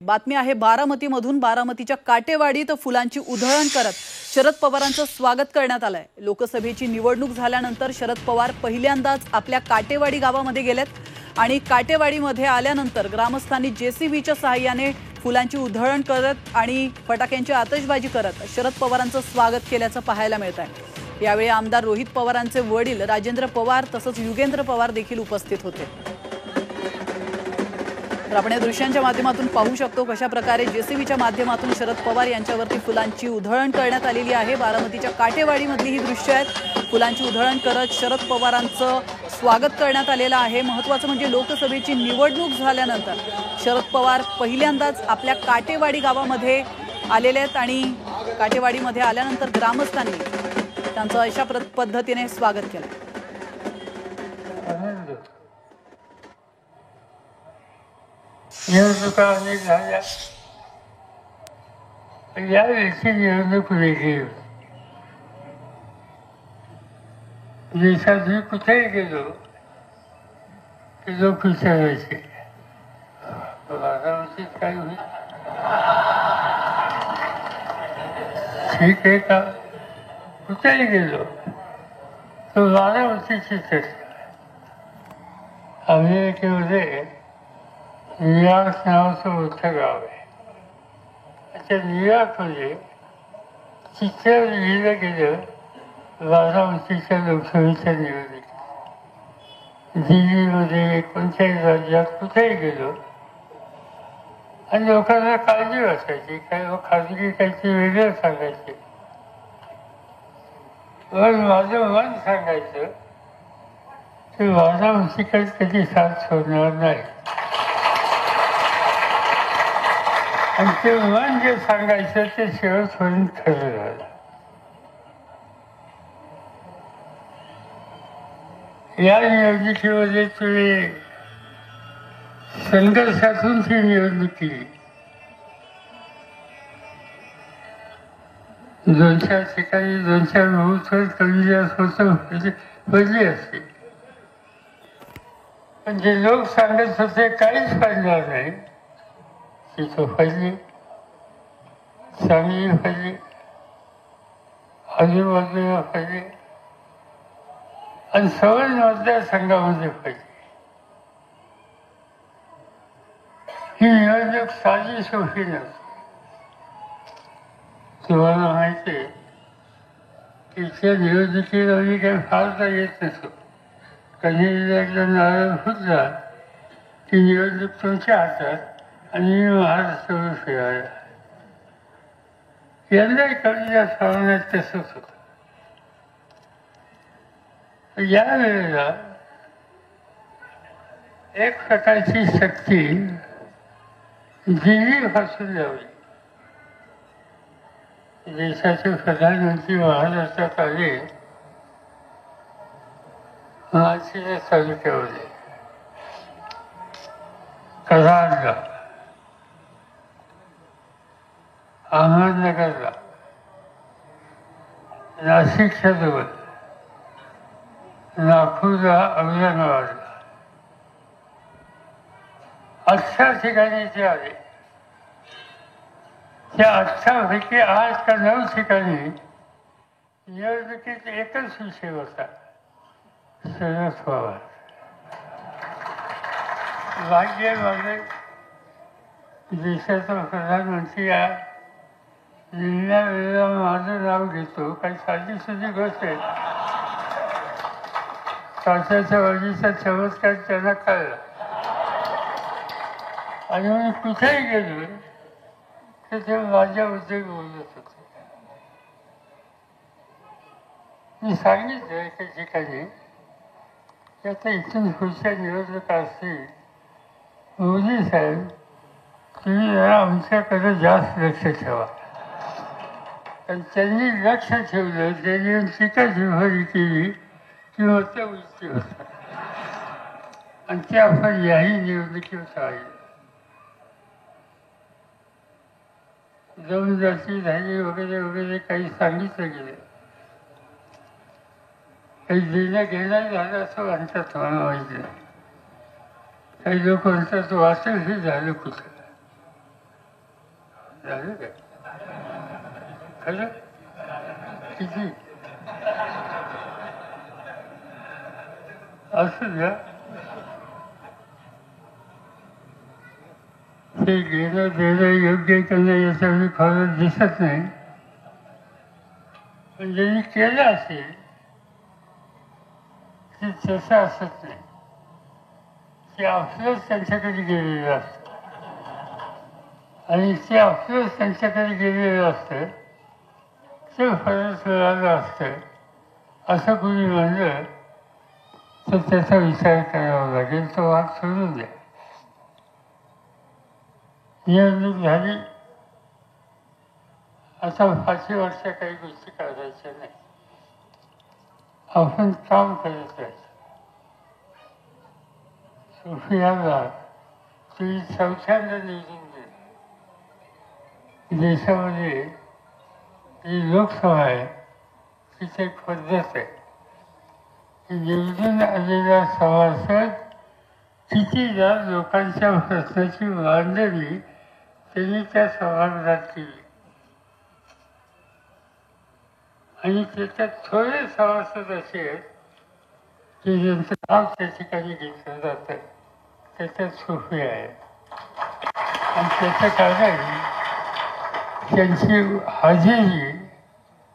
बातमी आहे बारामतीमधून। बारामतीच्या काटेवाडीत फुलांची उधळण करत शरद पवारांचं स्वागत करण्यात आलंय। लोकसभेची निवडणूक झाल्यानंतर शरद पवार पहिल्यांदाच आपल्या काटेवाडी गावामध्ये गेलेत आणि काटेवाडीमध्ये आल्यानंतर ग्रामस्थांनी जेसीबीच्या सहाय्याने फुलांची उधळण करत आणि फटाक्यांची आतषबाजी करत शरद पवारांचं स्वागत केल्याचं पाहायला मिळत आहे। यावेळी आमदार रोहित पवारांचे वडील राजेंद्र पवार तसंच युगेंद्र पवार देखील उपस्थित होते। आपण या दृश्यांच्या माध्यमातून पाहू शकतो कशा प्रकारे जेसीबीच्या माध्यमातून शरद पवार यांच्यावरती फुलांची उधळण करण्यात आलेली आहे। बारामतीच्या काटेवाडीमधली ही दृश्य आहेत। फुलांची उधळण करत शरद पवारांचं स्वागत करण्यात आलेलं आहे। महत्त्वाचं म्हणजे लोकसभेची निवडणूक झाल्यानंतर शरद पवार पहिल्यांदाच आपल्या काटेवाडी गावामध्ये आलेले आहेत आणि काटेवाडीमध्ये आल्यानंतर ग्रामस्थांनी त्यांचं अशा पद्धतीने स्वागत केलं। निवडणुका अनेक झाल्या, यावेळी निवडणूक वेगळी होती। देशात मी कुठेही गेलो की लोक विचारायचे बारामतीत काय होईल, ठीक आहे का? कुठेही गेलो तो बारामतीची चर्चा। अमेरिकेमध्ये न्यूयॉर्क नावाचं मोठं गाव आहे। त्या न्यूयॉर्कमध्ये चित्र लिहिलं गेलं बारामतीच्या लोकसभेच्या निवडणुकीत। दिल्लीमध्ये कोणत्याही राज्यात कुठेही गेलो आणि लोकांना काळजी वाटायची, काही खाजगी काहीतरी वेगळं सांगायचे, पण माझं मन सांगायचं की बारामतीकडे कधी साथ सोडणार नाही। आणि ते मन जे सांगायचं ते शेवटपर्यंत खरं झालं। या निवडणुकीमध्ये तुम्ही संघर्षातून ती निवडणूक केली। 2-4 ठिकाणी 2-4 बहुतर कमी जास्त होतं भरली असते, पण जे लोक सांगत होते काहीच पाडणार नाही तिथं फजली, चांगली फजली, आजूबाजूला फजली आणि सवय मतदारसंघामध्ये फजली। ही निवडणूक साधी सोपी नसते। तुम्हाला माहिती आहे की इथल्या निवडणुकीला मी काही फारसा येत नसतो। कधी एकदा नारळ फुटला की निवडणूक तुमच्या हातात आणि महाराष्ट्रावर फिरायला। यंदाही कमी जास्त प्रमाणात तसंच होतं। या वेळेला एक प्रकारची शक्ती दिल्लीपासून लावली। देशाचे प्रधानमंत्री महाराष्ट्रात आले माळशिरस तालुक्यामध्ये, कराडला, अहमदनगरला, नाशिकच्या जवळ, नागपूरला, औरंगाबादला, 18 ठिकाणी ते आले। त्या 18 पैकी 8 का 9 ठिकाणी निवडणुकीत एकच विषय होता, शरद पवार। भाग्य माझे देशाचा प्रधानमंत्री निर्णय वेळेला माझं नाव घेतो, काही साधी सुधी गोष्ट आहे। काचाच्या वाजीचा चमत्कार त्यांना कळला आणि मी कुठेही गेलो तर ते माझ्याबद्दल बोलत होते। मी सांगितलं एका ठिकाणी की आता इथून पुढच्या निवडणुका असतील, मोदी साहेब तुम्ही जरा आमच्याकडे जास्त लक्ष ठेवा। आणि त्यांनी लक्ष ठेवलं, त्यांनी टीका जिव्हारी केली की मतं उलटी होतात आणि ते आपण याही निवडणुकीवर पाहिलं। जाऊन जाती झाली वगैरे वगैरे काही सांगितलं गेलं, काही देणं घेणं झालं असं म्हणतात, मला माहिती नाही। काही लोक म्हणतात वाचही झालं कुठं। झालं काय खरं किती असू द्या ते घेणं देणं योग्य करणं याच्यामध्ये खरं दिसत नाही पण ज्यांनी केलं असेल ते तसं असत नाही ते अफसोस त्यांच्याकडे गेलेलं असतं आणि ते अफसोस त्यांच्याकडे गेलेलं असतं ते फरक मिळालं असतं असं कोणी म्हणलं तर त्याचा विचार करावा लागेल तो वाद सोडून द्या निवडणूक झाली आता 5 वर्ष काही गोष्टी करायच्या नाही आपण काम करत राहायचं सोफियाला ती चौथ्यांदा निवडून दिली देशामध्ये जी लोकसभा आहे तिथे एक पद्धत आहे की निवडून आलेला सभासद कितीदा लोकांच्या प्रश्नाची मांडणी त्यांनी त्या सभागृहात केली आणि त्याच्यात थोडे सभासद असे आहेत की ज्यांचं नाव त्या ठिकाणी घेतलं जातं त्याच्यात सोफी आहे आणि त्याचं कारण त्यांची हजेरी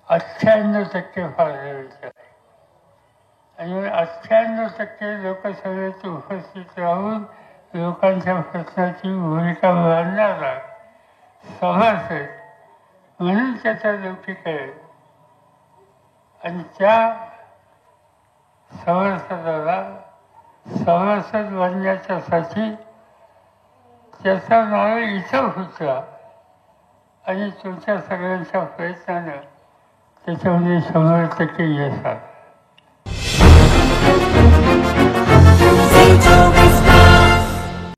98% फाळण्याची आहे आणि 98% लोकसभेत उपस्थित राहून लोकांच्या प्रश्नाची भूमिका मांडणारा सभासद म्हणून त्याचा लौकिक आहे आणि त्या सभासदाला सभासद बनण्याच्यासाठी त्याचा नाव इथं होता आणि तुमच्या सगळ्यांच्या प्रयत्नानं त्याच्यामध्ये 100% यश आलं